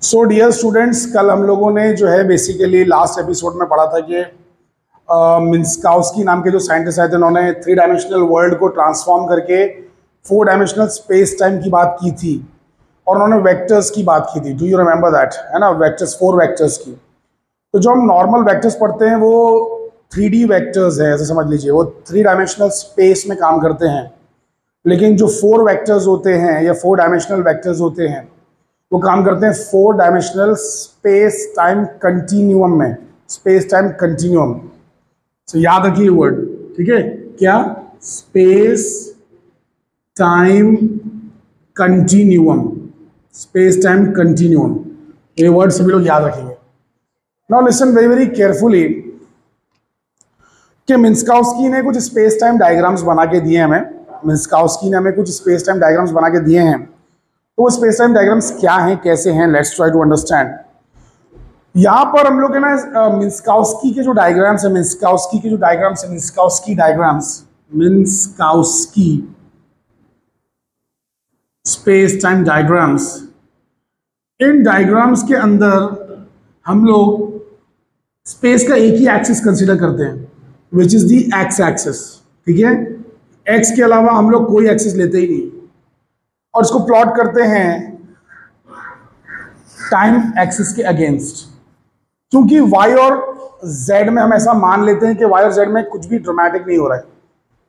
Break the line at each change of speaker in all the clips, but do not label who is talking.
So dear students, कल हम लोगों ने जो है बेसिकली लास्ट एपिसोड में पढ़ा था कि मिन्स्काउस्की नाम के जो साइंटिस्ट आए थे, उन्होंने 3 डायमेंशनल वर्ल्ड को ट्रांसफॉर्म करके 4 डायमेंशनल स्पेस टाइम की बात की थी और उन्होंने वेक्टर्स की बात की थी। Do you remember that? है ना, वेक्टर्स, 4 वेक्टर्स की। तो जो हम नॉर्मल वेक्टर्स पढ़ते हैं वो 3D वेक्टर्स हैं, ऐसे समझ लीजिए, वो 3 डायमेंशनल स्पेस में काम करते हैं। लेकिन जो 4 वेक्टर्स होते हैं या 4 डायमेंशनल वेक्टर्स होते हैं वो काम करते हैं 4 डायमेंशनल स्पेस टाइम कंटिन्यूम में, स्पेस टाइम कंटिन्यूम। तो याद रखिए वर्ड, ठीक है? क्या? Space time continuum, space time continuum, ये वर्ड सभी लोग याद रखेंगे। Now listen very very carefully कि मिन्स्काउस्की ने कुछ स्पेस टाइम डायग्राम्स बना के दिए हमें। मिन्स्काउस्की ने हमें कुछ स्पेस टाइम डायग्राम्स बना के दिए हैं। तो वो स्पेस टाइम डायग्राम्स क्या हैं, कैसे हैं, लेट्स ट्राई टू अंडरस्टैंड। यहाँ पर हम लोग है ना मिन्स्काउस्की के जो डायग्राम्स है, मिन्स्काउस्की के जो डायग्राम्स है, मिन्स्काउस्की डायग्राम्स, मिन्स्काउस्की स्पेस टाइम डायग्राम्स, इन डायग्राम्स के अंदर हम लोग स्पेस का एक ही एक्सिस कंसीडर करते हैं, which is the x axis. ठीक है? एक्स के अलावा हम लोग कोई एक्सिस लेते ही नहीं और इसको प्लॉट करते हैं टाइम एक्सिस के अगेंस्ट। क्योंकि वाई और जेड में हम ऐसा मान लेते हैं कि वाई और जेड में कुछ भी ड्रामेटिक नहीं हो रहा है,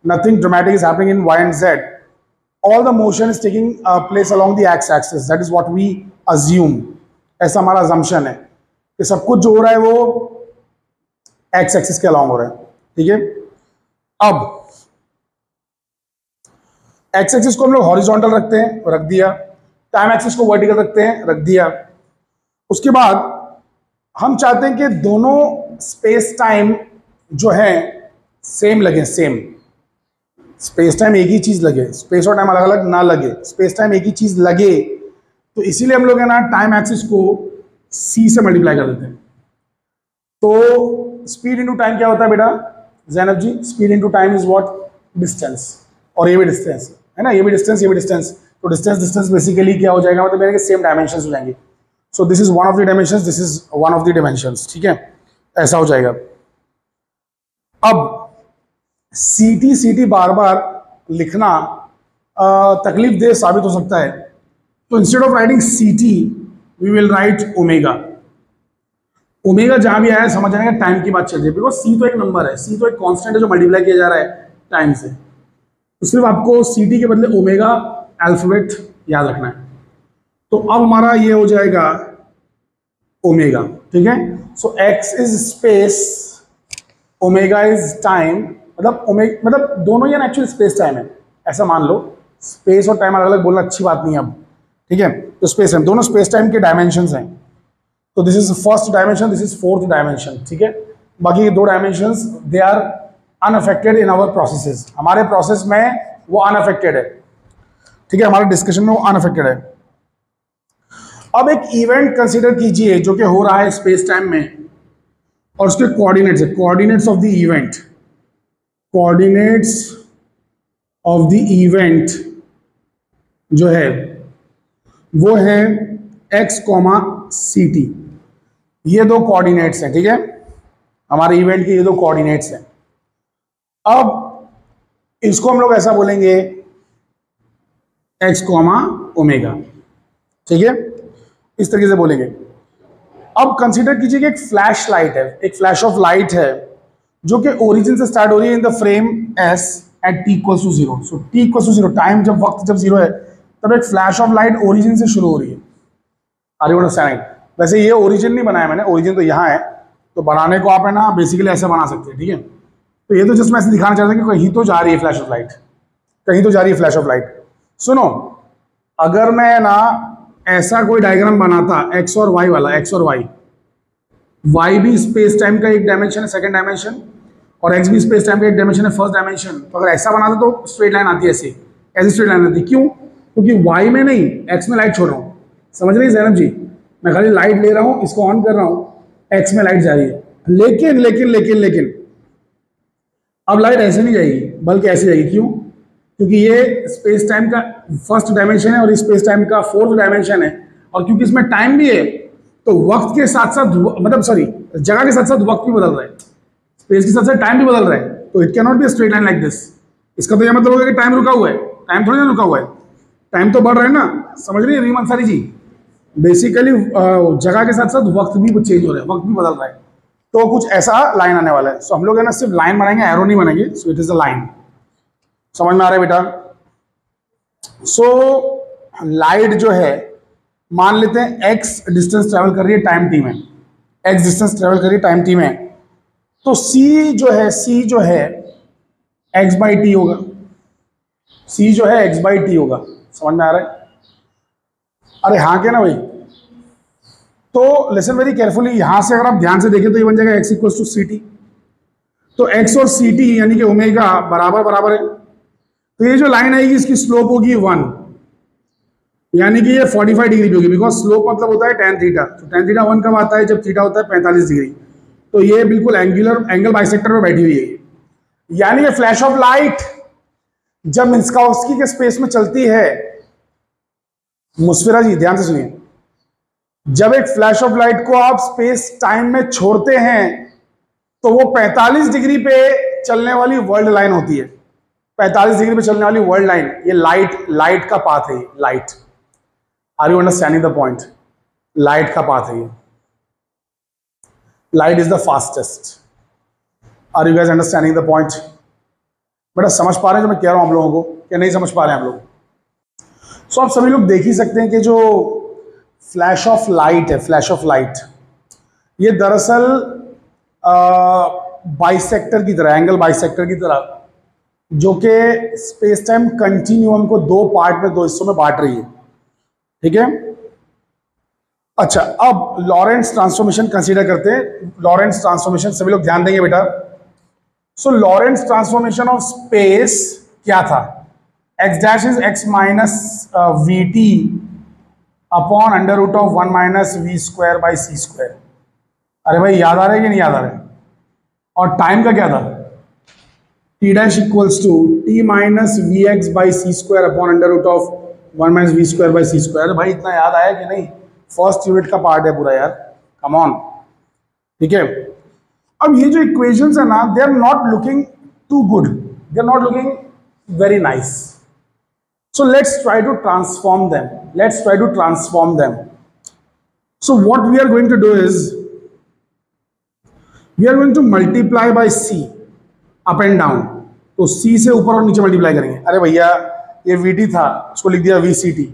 nothing dramatic is happening in Y and Z, all the motion is taking place along the X axis, that is what we assume. ऐसा हमारा अजम्पशन है कि सब कुछ जो हो रहा है वो एक्स एक्सिस के अलोंग हो रहा है। ठीक है? अब एक्स एक्सिस को हम लोग हॉरिजॉन्टल रखते हैं, रख दिया। टाइम एक्सिस को वर्टिकल रखते हैं, रख दिया। उसके बाद हम चाहते हैं कि दोनों स्पेस टाइम जो है सेम लगे, सेम स्पेस टाइम एक ही चीज लगे, स्पेस और टाइम अलग अलग ना लगे, स्पेस टाइम एक ही चीज लगे। तो इसीलिए हम लोग है ना टाइम एक्सिस को सी से मल्टीप्लाई कर देते हैं। तो स्पीड इनटू टाइम क्या होता है बेटा Zainab ji? Speed into time is what? Distance. और ये भी डिस्टेंस है ना, ये भी डिस्टेंस, ये भी डिस्टेंस। तो डिस्टेंस डिस्टेंस बेसिकली क्या हो जाएगा, मतलब मेरे सेम डायमेंशंस हो जाएंगे। So this is one of the dimensions, this is one of the dimensions. ठीक है? ऐसा हो जाएगा। अब सीटी सीटी बार बार लिखना तकलीफ दे साबित हो सकता है, तो instead of writing CT we will write omega. Omega जहां भी आया समझ आएगा टाइम की बात चल रही है, बिकॉज सी तो एक नंबर है, सी तो एक कांस्टेंट है जो मल्टीप्लाई किया जा रहा है टाइम से। तो सिर्फ आपको सीटी के बदले ओमेगा अल्फाबेट याद रखना है। तो अब हमारा ये हो जाएगा ओमेगा। ठीक है? So X is space, omega is time, मतलब दोनों ही एक्चुअली स्पेस टाइम है, ऐसा मान लो। स्पेस और टाइम अलग अलग बोलना अच्छी बात नहीं है अब। ठीक है? तो स्पेस टाइम, दोनों स्पेस टाइम के डायमेंशंस हैं। तो this is first dimension, this is fourth dimension. ठीक है? बाकी ये 2 dimensions they are unaffected in our processes, हमारे प्रोसेस में वो अनअफेक्टेड है। ठीक है? हमारे डिस्कशन में वो अनअफेक्टेड है। अब एक इवेंट कंसीडर कीजिए जो कि हो रहा है स्पेस टाइम में और उसके कोऑर्डिनेट्स है, coordinates of the event, coordinates of the event जो है वो है x, ct। ये 2 कोऑर्डिनेट्स हैं। ठीक है? हमारे इवेंट के ये 2 कोऑर्डिनेट्स हैं। अब इसको हम लोग ऐसा बोलेंगे x, ओमेगा। ठीक है? इस तरीके से बोलेंगे। अब कंसीडर कीजिए कि एक फ्लैश लाइट है, एक फ्लैश ऑफ लाइट है जो कि ओरिजिन से स्टार्ट हो रही है in the frame s at t equals to 0। So t equals to 0, time जब वक्त जब 0 है तब एक फ्लैश ऑफ लाइट ओरिजिन से शुरू हो रही है। Are you understanding? वैसे ये ओरिजिन नहीं बनाया मैंने, ओरिजिन तो यहाँ है, तो बनाने को आप है ना बेसिकली ऐसे बना सकते हैं। ठीक है? तो ये तो जस्ट मैं ऐसे दिखाना चाहता हूँ कि कहीं तो जा रही है फ्लैश ऑफ लाइट, कहीं तो जा रही है फ्लैश ऑफ लाइट। सुनो, अगर मैं ना ऐसा कोई डायग्राम बनाता एक्स और वाई वाला, एक्स और वाई भी स्पेस टाइम का एक डायमेंशन है, सेकंड डायमेंशन, और एक्स भी स्पेस टाइम का एक डायमेंशन है, फर्स्ट डायमेंशन। तो अगर ऐसा बनाता तो स्ट्रेट लाइन आती है, ऐसी स्ट्रेट लाइन आती। क्यों? क्योंकि वाई में नहीं, एक्स में लाइट छोड़ रहा हूँ। समझ रही ज़ैनब जी? मैं खाली लाइट ले रहा हूँ, इसको ऑन कर रहा हूँ, एक्स में लाइट जा रही है। लेकिन लेकिन लेकिन लेकिन अब लाइट ऐसे नहीं जाएगी बल्कि ऐसे जाएगी। क्यों? क्योंकि ये स्पेस टाइम का फर्स्ट डायमेंशन है और स्पेस टाइम का फोर्थ डायमेंशन है, और क्योंकि इसमें टाइम भी है तो वक्त के साथ साथ मतलब सॉरी जगह के साथ साथ वक्त भी बदल रहा है, स्पेस के साथ साथ टाइम भी बदल रहा है, तो it can not be straight line like this. इसका तो यह मतलब होगा कि टाइम रुका हुआ है, टाइम थोड़ी ना रुका हुआ है, टाइम तो बढ़ रहा है ना, समझ रही है रीम अंसारी जी। बेसिकली जगह के साथ साथ वक्त भी चेंज हो रहा है, वक्त भी बदल रहा है, तो कुछ ऐसा लाइन आने वाला है। सो हम लोग है ना सिर्फ लाइन बनाएंगे, एरो नहीं बनाएंगे। So it is a line, समझ में आ रहा है बेटा। सो लाइट जो है मान लेते हैं x डिस्टेंस ट्रेवल कर रही है टाइम t में, x डिस्टेंस ट्रेवल कर रही है टाइम t में, तो c जो है x बाई टी होगा, c जो है x बाई टी होगा। समझ में आ रहा है? अरे हाँ क्या ना भाई। तो लिसन वेरी केयरफुली, यहां से अगर आप ध्यान से देखें तो ये बन जाएगा x equals to C T. तो x और सी टी यानी कि ओमेगा बराबर बराबर है, तो ये जो लाइन आएगी इसकी स्लोप होगी 1, यानी कि ये 45 डिग्री होगी, बिकॉज स्लोप मतलब होता है tan थीटा। तो tan थीटा 1 कब आता है? जब थीटा होता है 45 डिग्री। तो ये बिल्कुल एंगल बाइसेक्टर में बैठी हुई है, यानी ये फ्लैश ऑफ लाइट जब मिन्स्काउस्की के स्पेस में चलती है, मुस्फिरा जी ध्यान से सुनिए, जब एक फ्लैश ऑफ लाइट को आप स्पेस टाइम में छोड़ते हैं तो वो 45 डिग्री पे चलने वाली वर्ल्ड लाइन होती है। 45 डिग्री पे चलने वाली वर्ल्ड लाइन, ये लाइट का पाथ है। Light, are you understanding the point? Light का पाथ है ये, light is the fastest. Are you guys understanding the point? बेटा समझ पा रहे हैं जो मैं कह रहा हूं आप लोगों को, क्या नहीं समझ पा रहे हैं आप लोग? सो आप सभी लोग देख ही सकते हैं कि जो फ्लैश ऑफ लाइट है, फ्लैश ऑफ लाइट, ये दरअसल बाइसेक्टर की तरह, एंगल बाइसेक्टर की तरह, जो कि स्पेस टाइम कंटिन्यूअम को दो पार्ट में, दो हिस्सों में बांट रही है। ठीक है, अच्छा अब लॉरेंट्ज ट्रांसफॉर्मेशन कंसीडर करते हैं। लॉरेंट्ज ट्रांसफॉर्मेशन सभी लोग ध्यान देंगे बेटा। So Lorentz transformation of space क्या था? x dash is x minus V T upon under root of 1 minus V square by C square. अरे भाई याद आ रहा है कि नहीं याद आ रहा है? और टाइम का क्या था? t dash equals to t minus V X by C square upon under root of 1 minus V square by C square. भाई इतना याद आया कि नहीं? फर्स्ट यूनिट का पार्ट है पूरा यार, कम ऑन। ठीक है, अब ये जो इक्वेशंस है ना, they are not looking too good, they are not looking very nice. So let's try to transform them. Let's try to transform them. So what we are going to do is, we are going to multiply by c up and down. तो c से ऊपर और नीचे multiply करेंगे। अरे भैया ये vt था, उसको लिख दिया vct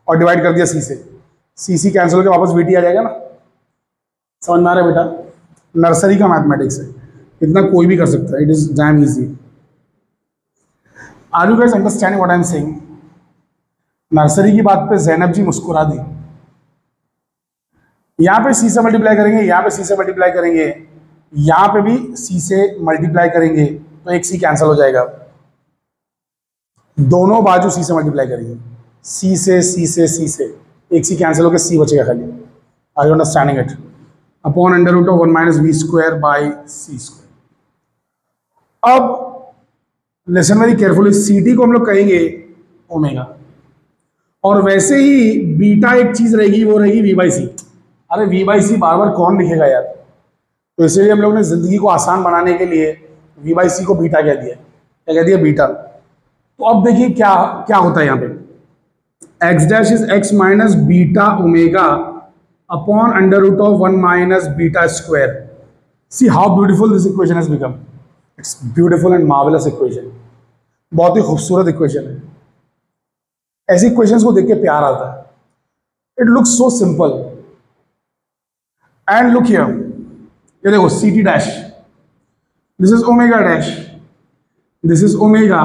और डिवाइड कर दिया c से। c कैंसिल होकर वापस vt आ जाएगा ना। समझ में आ रहा है बेटा? नर्सरी का मैथमेटिक्स है, इतना कोई भी कर सकता है। It is damn easy. Are you guys understanding what I am saying? Nursery की बात पे जैनब जी मुस्कुरा दी। यहां पे सी से मल्टीप्लाई करेंगे, यहां पे सी से मल्टीप्लाई करेंगे, यहां पे भी सी से मल्टीप्लाई करेंगे, तो एक सी कैंसिल हो जाएगा। दोनों बाजू सी से मल्टीप्लाई करेंगे, सी से सी से सी से, एक सी कैंसिल होकर सी बचेगा खाली। Are you understanding it? Upon under root of 1 minus V square by C square. अब listen very carefully, C T को हम लोग कहेंगे ओमेगा, और वैसे ही बीटा एक चीज रहेगी, वो रहेगी वी बाई सी। अरे वी बाई सी बार बार कौन लिखेगा यार? तो इसलिए हम लोग ने जिंदगी को आसान बनाने के लिए वी बाई सी को बीटा कह दिया। क्या कह दिया? बीटा। तो अब देखिए क्या क्या होता है यहाँ पे। X dash is X minus beta omega upon under root of 1 minus beta square. See how beautiful this equation has become. It's beautiful and marvellous equation, बहुत ही खूबसूरत इक्वेशन है। ऐसी इक्वेशंस को देख के प्यार आता है। It looks so simple and look here, ये देखो C T dash, this is omega dash, this is omega,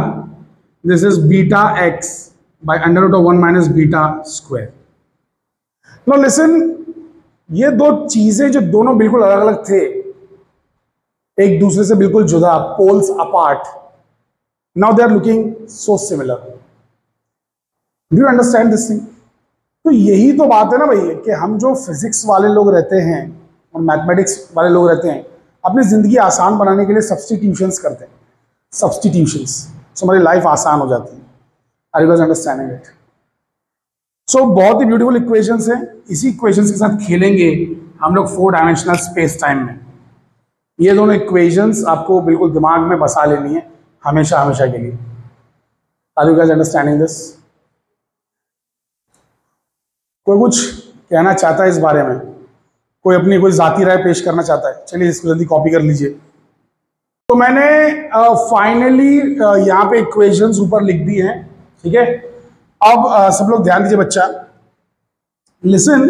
this is beta X by under root of 1 minus beta square. Now listen, ये दो चीजें जो दोनों बिल्कुल अलग अलग थे, एक दूसरे से बिल्कुल जुदा, poles apart, now they are looking so similar. Do you understand this thing? तो यही तो बात है ना भाई, कि हम जो फिजिक्स वाले लोग रहते हैं और मैथमेटिक्स वाले लोग रहते हैं, अपनी जिंदगी आसान बनाने के लिए सब्स्टिट्यूशंस करते हैं। सब्स्टिट्यूशंस, सो हमारी लाइफ आसान हो जाती है। Are you guys understanding it? बहुत ही ब्यूटीफुल इक्वेशंस हैं। इसी इक्वेशंस के साथ खेलेंगे हम लोग 4 डायमेंशनल स्पेस टाइम में। ये दोनों इक्वेशंस आपको बिल्कुल दिमाग में बसा लेनी है हमेशा हमेशा के लिए। Are you guys understanding this? कोई कुछ कहना चाहता है इस बारे में? कोई अपनी कोई जाती राय पेश करना चाहता है? चलिए इसको जल्दी कॉपी कर लीजिए। तो मैंने फाइनली यहाँ पे इक्वेशंस ऊपर लिख दी हैं, ठीक है। अब सब लोग ध्यान दीजिए बच्चा, लिसन।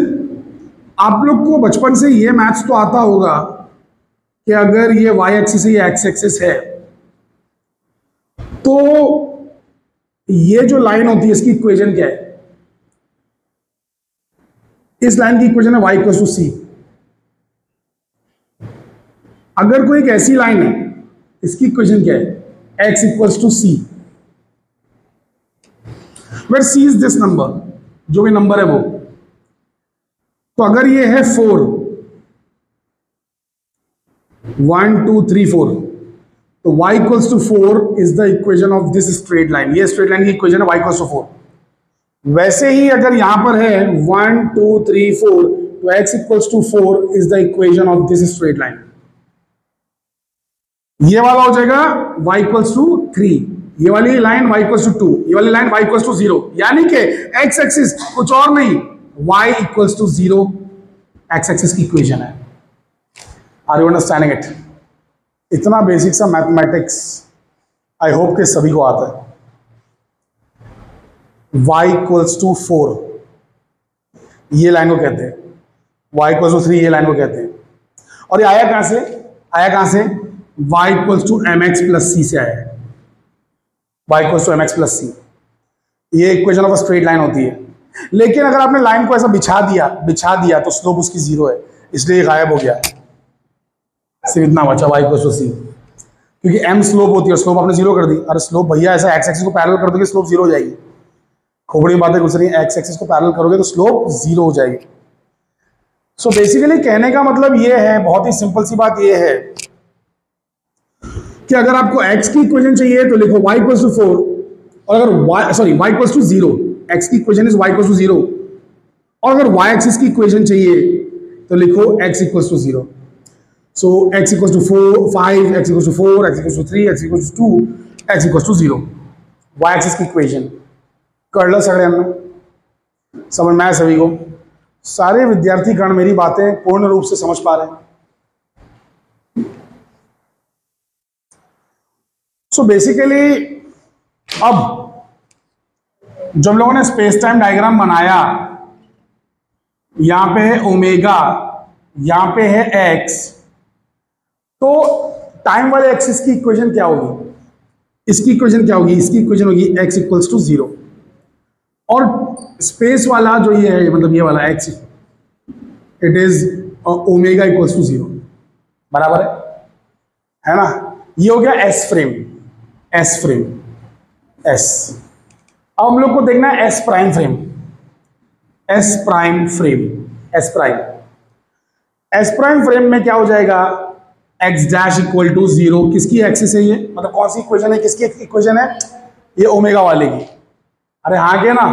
आप लोग को बचपन से ये मैथ्स तो आता होगा कि अगर ये y एक्सिस है, ये x एक्सिस है, तो ये जो लाइन होती है इसकी इक्वेशन क्या है? इस लाइन की इक्वेशन है y इक्वल टू सी। अगर कोई एक ऐसी लाइन है, इसकी इक्वेशन क्या है? x equals to C, where C is this number, जो भी नंबर है वो। तो अगर ये है 4, 1 2 3 4, तो y equals to 4 is the equation of this straight line. ये स्ट्रेट लाइन की इक्वेशन है y इक्वल्स टू 4। वैसे ही अगर यहां पर है 1 2 3 4, तो x equals to 4 is the equation of this straight line. ये वाला हो जाएगा y इक्वल्स टू 3, ये वाली लाइन y इक्वल्स टू 2, ये वाली लाइन y इक्वल्स टू 0, यानी कि x एक्सिस कुछ और नहीं, y equals to 0 x axis की इक्वेशन है। Are you understanding it? इतना बेसिक सा मैथमेटिक्स आई होप के सभी को आता है। y इक्वल्स टू 4 ये लाइन को कहते हैं, y इक्वल्स टू 3 ये लाइन को कहते हैं। और ये आया कहां से? आया कहां से? y equals to mx plus C से आया है। y equals to mx plus C, ये equation of a straight line होती है। लेकिन अगर आपने लाइन को ऐसा बिछा दिया तो स्लोप उसकी 0 है, इसलिए गायब हो गया। सिर्फ इतना बचा y इक्वल्स टू सी, क्योंकि m स्लोप होती है, स्लोप आपने 0 कर दी। अरे स्लोप भैया ऐसा x एक्सिस को पैरेलल कर दोगे स्लोप 0 हो जाएगी। खोपड़ी बातें गुजर रही है, x एक्सिस को पैरेलल करोगे तो स्लोप 0 हो जाएगी। सो बेसिकली कहने का मतलब ये है, बहुत ही सिंपल सी बात ये है कि अगर आपको x की इक्वेशन चाहिए तो लिखो y इक्वल्स टू 4, और अगर y इक्वल्स टू 0, x की equation is y equals to 0, और अगर y एक्सिस की इक्वेशन चाहिए तो लिखो x equals to 0। So x equals to 5, x equals to 4, x equals to 3, x equals to 2, x equals to 0, y axis की equation. कर लो सगड़े में, समझ में आया सभी को? सारे विद्यार्थी गण मेरी बातें पूर्ण रूप से समझ पा रहे हैं? सो बेसिकली अब जब लोगों ने स्पेस टाइम डायग्राम बनाया, यहां पे है ओमेगा, यहां पे है एक्स, तो टाइम वाले एक्सिस की इक्वेशन क्या होगी? इसकी इक्वेशन क्या होगी? इसकी इक्वेशन होगी x इक्वल्स टू 0, और स्पेस वाला जो ये है, मतलब ये वाला x, it is omega equals to 0, बराबर है ना? ये हो गया s frame, s frame, s। अब हम लोग को देखना है s prime frame, s prime frame, s prime. s prime frame में क्या हो जाएगा? x डैश इक्वल टू 0, किसकी एक्सिस है ये? मतलब कौन सी इक्वेशन है, किसकी इक्वेशन है? ये ओमेगा वाले की। अरे हाँ क्या ना,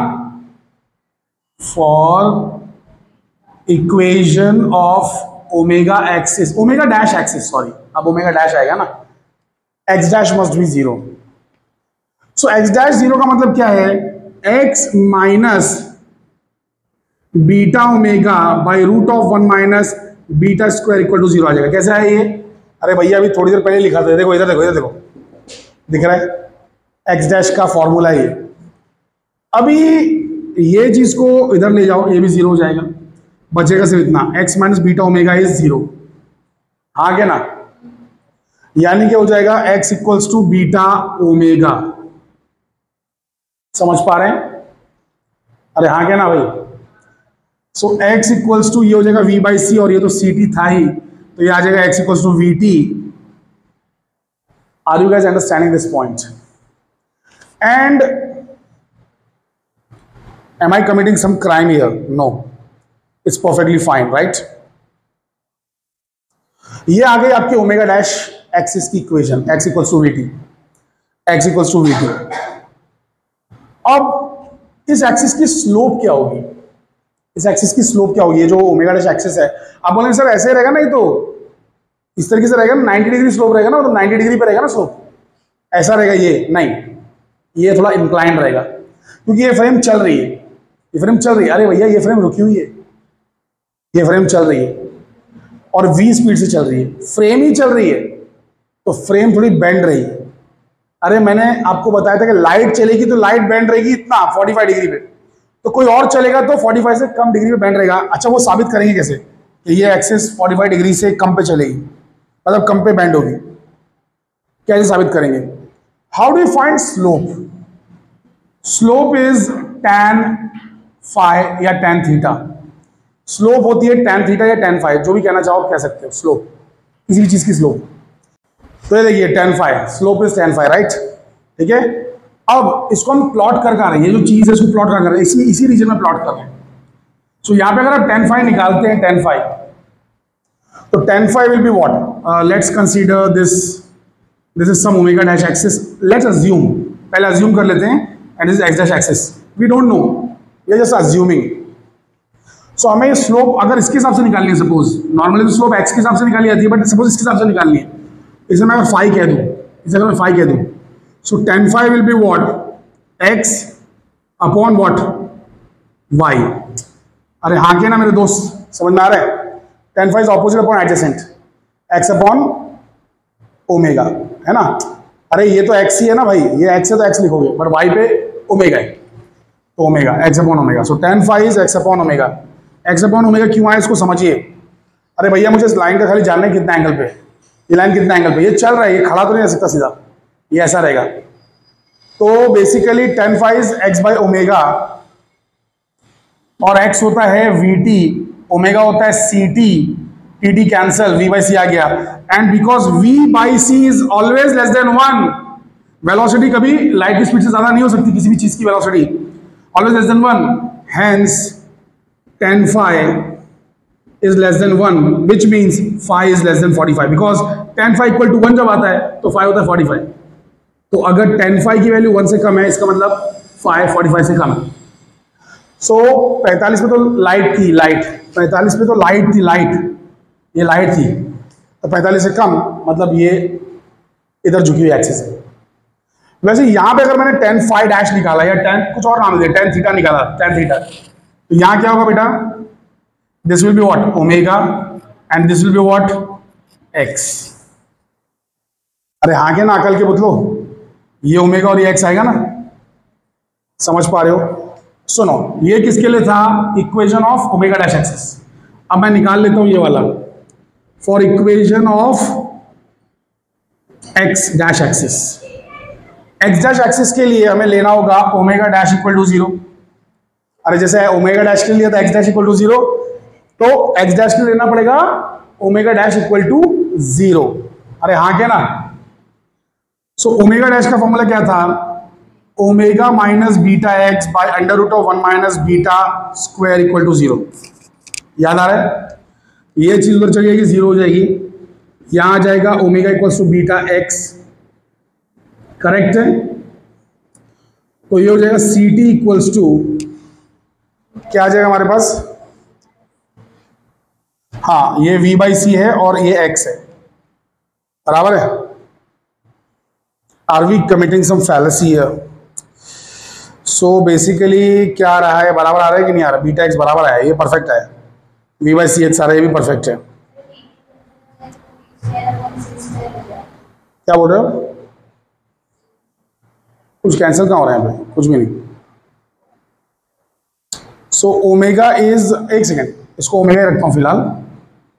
for equation of omega axis, omega dash axis, sorry अब ओमेगा डैश आएगा ना, x dash must be 0। So x dash 0 का मतलब क्या है? x minus beta omega by root of 1 minus beta square equal to 0 आ जाएगा। कैसे है ये? अरे भैया अभी थोड़ी देर पहले लिखा था, देखो इधर देखो, इधर देखो, दिख रहा है x डैश का फॉर्मूला ये। अभी ये चीज को इधर ले जाओ, ये भी 0 हो जाएगा, बचेगा सिर्फ इतना, x minus beta omega is 0। हाँ क्या ना? यानी क्या हो जाएगा? x equals to beta omega. समझ पा रहे हैं? अरे हाँ क्या ना भाई? सो x इक्वल्स टू ये हो जाएगा v बाई सी, और ये तो ct था ही, तो ये आ जाएगा x equals to vt। Are you guys understanding this point? And am I committing some crime here? No, it's perfectly fine, right? ये आ गई आपकी ओमेगा डैश एक्सिस की equation, x equals to vt, x equals to vt। अब इस axis की slope क्या होगी, इस एक्सिस की स्लोप क्या होगी, ये जो ओमेगा डैश एक्सिस है। आप बोलेंगे सर ऐसे रहेगा ना, ये तो इस तरीके से रहेगा ना, 90 डिग्री स्लोप रहेगा ना, तो 90 डिग्री पे रहेगा ना स्लोप, ऐसा रहेगा ये नहीं, ये थोड़ा इंक्लाइन रहेगा क्योंकि ये फ्रेम चल रही है, ये फ्रेम चल रही है। अरे भैया ये फ्रेम रुकी हुई है, ये फ्रेम चल रही है और v स्पीड से चल रही है, फ्रेम ही चल रही है तो फ्रेम थोड़ी बेंड रही है। अरे मैंने आपको बताया था कि लाइट चलेगी तो लाइट बेंड रहेगी इतना 45 डिग्री पे, तो कोई और चलेगा तो 45 से कम डिग्री पे बेंड रहेगा। अच्छा वो साबित करेंगे कैसे कि ये एक्सिस 45 डिग्री से कम पे चलेगी, मतलब कम पे बेंड होगी, कैसे साबित करेंगे? How do you find slope? Slope is tan phi या tan थीटा। स्लोप होती है tan थीटा या tan फाई, जो भी कहना चाहो कह सकते हो, स्लोप किसी भी चीज की स्लोप। तो ये देखिए tan phi, slope is tan phi, right, ठीक है। अब इसको हम प्लॉट कर रहे हैं, ये जो चीज है इसको प्लॉट कर रहे हैं, इसी रीजन में प्लॉट कर रहे हैं। सो यहाँ पे अगर आप tan फाई निकालते हैं, tan फाई, तो tan phi will be what, let's consider this is some omega dash axis, let's assume, पहले अज्यूम कर लेते हैं, and this X dash axis, we don't know, we are just assuming. So हमें ये slope अगर इसके हिसाब से निकालनी है, सपोज नॉर्मली तो स्लोप एक्स के हिसाब से निकाली जाती है, बट सपोज इसके हिसाब से निकालनी है, इसे मैं अगर फाई कह दूं, इसे अगर मैं फाई कह दूं, so tan phi will be what, X upon what, Y. अरे हाँ क्या ना मेरे दोस्त, समझ में आ रहा है? tan phi is opposite upon adjacent, X upon omega, है ना। अरे ये तो एक्स ही है ना भाई, ये एक्स है तो एक्स लिखोगे, बट वाई पे ओमेगा है तो omega, X upon omega. So tan phi is X upon omega. X upon omega क्यों आया इसको समझिए। अरे भैया मुझे इस लाइन का खाली जानना है कितना एंगल पे, ये लाइन कितना एंगल पे, ये चल रहा है, ये खड़ा तो नहीं रह सकता सीधा, ये ऐसा रहेगा। तो basically tan phi is X by omega, और x होता है vt, ओमेगा होता है ct, tt कैंसल, v बाई सी आ गया, and because v by C is always less than 1, velocity कभी लाइट की स्पीड से ज्यादा नहीं हो सकती, किसी भी चीज की velocity always less than 1, hence tan phi is less than 1, which means phi is less than 45, because tan phi equal to 1 जब आता है तो phi होता है 45। तो अगर tan phi की वैल्यू 1 से कम है, इसका मतलब phi 45 से कम है। सो 45 पे तो लाइट थी, लाइट 45 पे तो लाइट थी, लाइट ये लाइट थी, तो 45 से कम मतलब ये इधर झुकी हुई एक्सिस है। वैसे यहां पे अगर मैंने tan phi डैश निकाला या tan कुछ और नाम दे, tan थीटा निकाला, tan थीटा, तो यहां क्या होगा बेटा, this will be what, omega, and this will be what, x. अरे हाँ क्या ना अकल के बदलो, ये ओमेगा और ये एक्स आएगा ना, समझ पा रहे हो? सुनो, ये किसके लिए था, equation of omega dash axis. अब मैं निकाल लेता हूं ये वाला, for equation of x dash axis. X dash axis के लिए हमें लेना होगा ओमेगा डैश इक्वल टू 0। अरे जैसे ओमेगा डैश के लिए था एक्स डैश इक्वल टू 0, तो एक्स डैश के लिए लेना पड़ेगा ओमेगा डैश इक्वल टू 0। अरे हाँ क्या ना। सो ओमेगा डैश का फॉर्मूला क्या था, omega minus beta X by under root of 1 minus beta square equal to 0। याद आ रहा है? ये चीज उधर चली जाएगी, 0 हो जाएगी, यहां आ जाएगा omega equals to beta X, correct है। तो ये हो जाएगा सी टी इक्वल्स टू, क्या आ जाएगा हमारे पास, हाँ ये v बाई सी है और ये x है, बराबर है। Are we committing some fallacy here? So basically क्या आ रहा है, बराबर आ रहा है कि नहीं आ रहा, बीटा एक्स बराबर है, ये परफेक्ट है, v बाई सी एक्स आ रहा है, ये भी परफेक्ट है। क्या बोल रहे हो? कुछ कैंसिल कहाँ हो रहा है यहाँ पे, कुछ भी नहीं। सो ओमेगा इज, एक सेकेंड इसको ओमेगा रखता हूँ फिलहाल,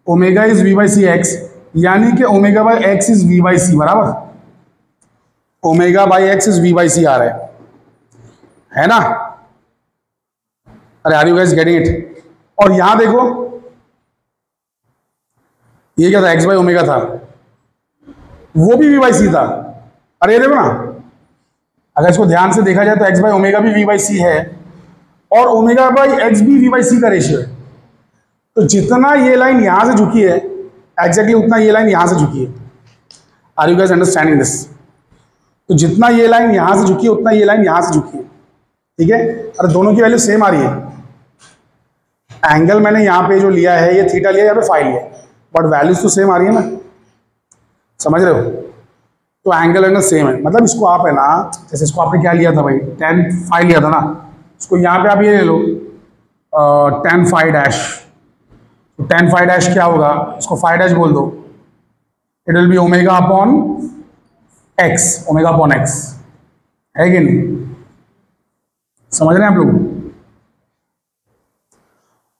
omega is v by C X, यानी कि omega by X is v by C, बराबर, omega by X is v by C आ रहा है ना। अरे are you guys getting it? और यहां देखो ये क्या था, x बाई ओमेगा था, वो भी v बाई सी था। अरे देखो ना, अगर इसको ध्यान से देखा जाए तो x बाई ओमेगा भी v बाई सी है और ओमेगा बाई एक्स भी v बाई सी का रेशियो है। तो जितना ये लाइन यहां से झुकी है एग्जैक्टली उतना ये लाइन यहां से झुकी है। Are you guys understanding this? तो जितना ये लाइन यहां से झुकी है उतना ये लाइन यहां से झुकी है। ठीक है। अरे दोनों की वैल्यू सेम आ रही है। एंगल मैंने यहाँ पे जो लिया है ये थीटा लिया, यहाँ पे फाई लिया, बट वैल्यूज तो सेम आ रही है ना, समझ रहे हो। तो एंगल सेम है, मतलब इसको आप है ना, जैसे इसको आपने क्या लिया था भाई, tan फाई लिया था ना, इसको यहाँ पे आप ये ले लो tan फाई डैश। तो tan फाई डैश क्या होगा, इसको फाई डैश बोल दो, it will be omega upon X, omega upon X, है कि नहीं, समझ रहे हैं आप लोग।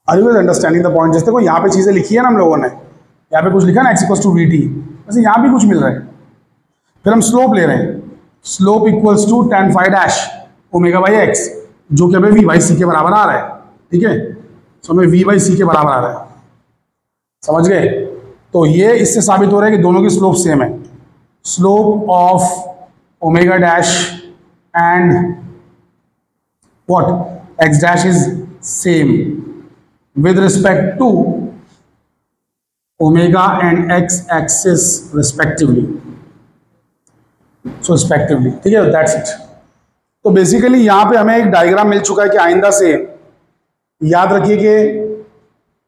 Are you understanding the point. जैसे देखो यहाँ पे चीजें लिखी है ना हम लोगों ने, यहाँ पे कुछ लिखा ना x equals to V T, वैसे यहाँ भी कुछ मिल रहा है। फिर हम स्लोप ले रहे हैं, slope equals to tan phi dash omega by X, जो कि हमें v बाई सी के बराबर आ रहा है, ठीक है। सो हमें v बाई सी के बराबर आ रहा है, समझ गए। तो ये इससे साबित हो रहा है कि दोनों की स्लोप सेम है। Slope of omega dash and what x dash is same with respect to omega and x axis respectively, so respectively, ठीक है, that's it। तो बेसिकली यहां पे हमें एक डायग्राम मिल चुका है कि आइंदा से याद रखिए कि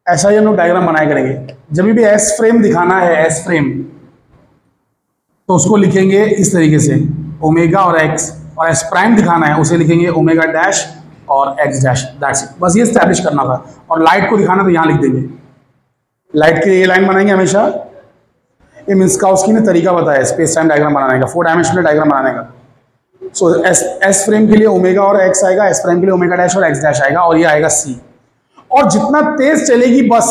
ऐसा ही हम लोग डायग्राम बनाया करेंगे। जब भी एस फ्रेम दिखाना है, एस फ्रेम, तो उसको लिखेंगे इस तरीके से, ओमेगा और एक्स, और एस प्राइम दिखाना है उसे लिखेंगे ओमेगा डैश और एक्स डैश, दैट्स इट। बस ये स्टैब्लिश करना था। और लाइट को दिखाना तो यहाँ लिख देंगे, लाइट के लिए ये लाइन बनाएंगे हमेशा। ये मिन्स्काउस्की ने तरीका बताया स्पेस टाइम डायग्राम बनाने का, 4 डायमेंशनल डायग्राम बनाने का। सो एस फ्रेम के लिए ओमेगा और एक्स आएगा, एस फ्रेम के लिए ओमेगा डैश और एक्स डैश आएगा, और ये आएगा सी। और जितना तेज चलेगी बस,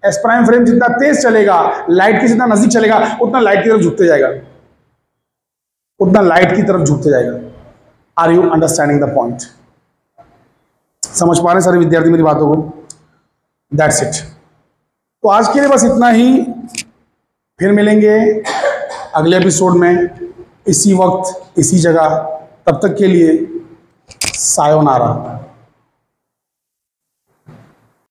एस प्राइम फ्रेम जितना तेज चलेगा, लाइट के जितना नजदीक चलेगा, उतना लाइट की तरफ झुकते जाएगा, उतना लाइट की तरफ झुकते जाएगा। Are you understanding the point. समझ पा रहे हैं सारे विद्यार्थी मेरी बातों को। That's it. तो आज के लिए बस इतना ही, फिर मिलेंगे अगले एपिसोड में इसी वक्त इसी जगह। तब तक के लिए सायोनारा।